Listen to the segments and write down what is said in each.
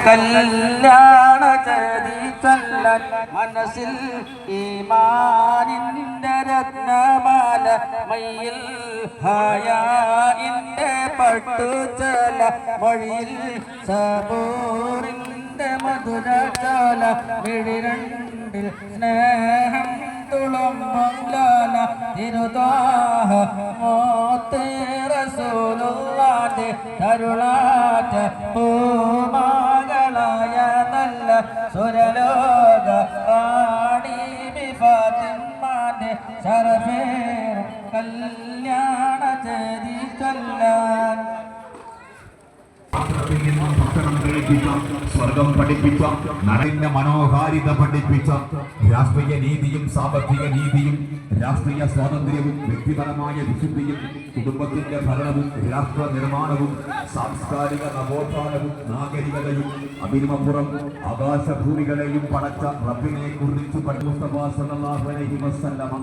കല്യാണ ചതി ചൊല്ലാൻ മനസ്സിൽ ഈമാനിന്റെ രത്നമാല മയിൽ ഹയാഇന്റെ പട്ടുചല മൊഴിയിൽ സബൂറിന്റെ മധുരചാല മിഴിരണ്ടിൽ സ്നേഹം തുളുമ്പുലാല തിരുതാഹ മോത്തേ റസൂലുള്ളാന്റെ തരുളാറ്റ പൂമാകളായ നല്ല സുരലോക പാടി ഫാത്തിമാന്റെ ശരഫേറും കല്യാണ ചരി ചൊല്ലാൻ സ്വർഗം പഠിപ്പിച്ച നടന്റെ മനോഹാരിത പഠിപ്പിച്ച രാഷ്ട്രീയ നീതിയും സാമ്പത്തിക നീതിയും രാഷ്ട്രീയ സ്വാതന്ത്ര്യവും വ്യക്തിപരമായ വിശുദ്ധിയും കുടുംബത്തിന്റെ ഭരണവും രാഷ്ട്ര നിർമ്മാണവും സാംസ്കാരിക നവോത്ഥാനവും നാഗരികതയും അതിനുമപ്പുറം ആകാശഭൂമികളെയും പടച്ച റബ്ബിനെ കുറിച്ച് മുസ്തഫ സല്ലല്ലാഹു അലൈഹി വസല്ലമ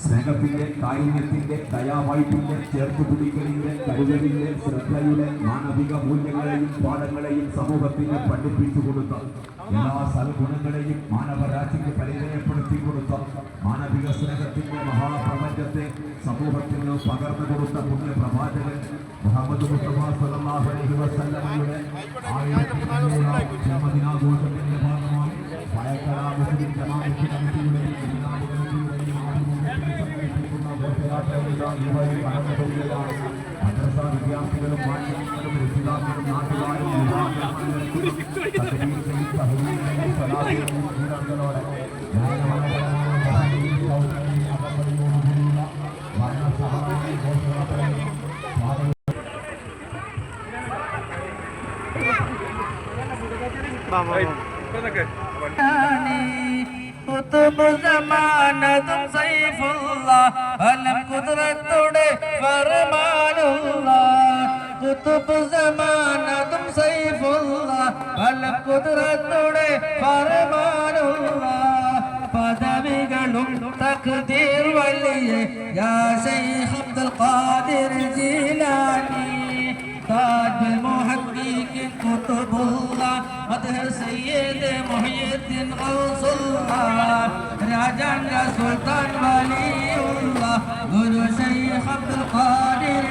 സ്നേഹത്തിന്റെ കാരുണ്യത്തിന്റെ ദയാവായ്പിന്റെ ചേർത്തുപിടിക്കലിന്റെ കരുതലിന്റെ ശ്രദ്ധയുടെ മാനവിക മൂല്യങ്ങളെയും പാഠങ്ങളെയും സമൂഹത്തിന് പഠിപ്പിച്ചു കൊടുത്ത എല്ലാ സൽഗുണങ്ങളെയും മാനവരാശിക്ക് പരിചയപ്പെടുത്തി കൊടുത്ത മാനവിക സ്നേഹത്തിന്റെ മഹാപ്രപഞ്ചത്തെ സമൂഹത്തിന് പകർന്നു കൊടുത്ത പുണ്യ പ്രവാചകൻ മുഹമ്മദ് മുസ്തഫ സല്ലല്ലാഹു അലൈഹി വസല്ലമയുടെ 1000ാം ജന്മദിനാഘോഷത്തിന്റെ ഭാഗമായി പയക്കര മുസ്ലിം ജമാഅത്ത് കമ്മിറ്റിയുടെ മദ്രസ വിദ്യാർത്ഥികളും മാന്യങ്ങളും രക്ഷിതാക്കളും നാട്ടുകാരും ും സൈഫുള്ള അലം കുദ്റത്തോടെ ഫർമാനുള്ള കുതുബ് സമാനതും സൈഫുള്ള അലം കുദ്റത്തോടെ ഫർമാനുള്ള പദവികളും തഖ്ദീർ വലിയ യാ ശൈഖ് അബ്ദുൽ ഖാദിർ ജീലാനി താജ് മുഹദ്ദിഖ് കുതുബുല്ലാ മദ്ഹ് സയ്യിദ് മുഹയ്യിദ്ദീൻ ഗൗസുല്ലാ രാജാംഗ സുൽത്താൻ വലിയുള്ള ഗുരു ശൈഖ് അബ്ദുൽ ഖാദിർ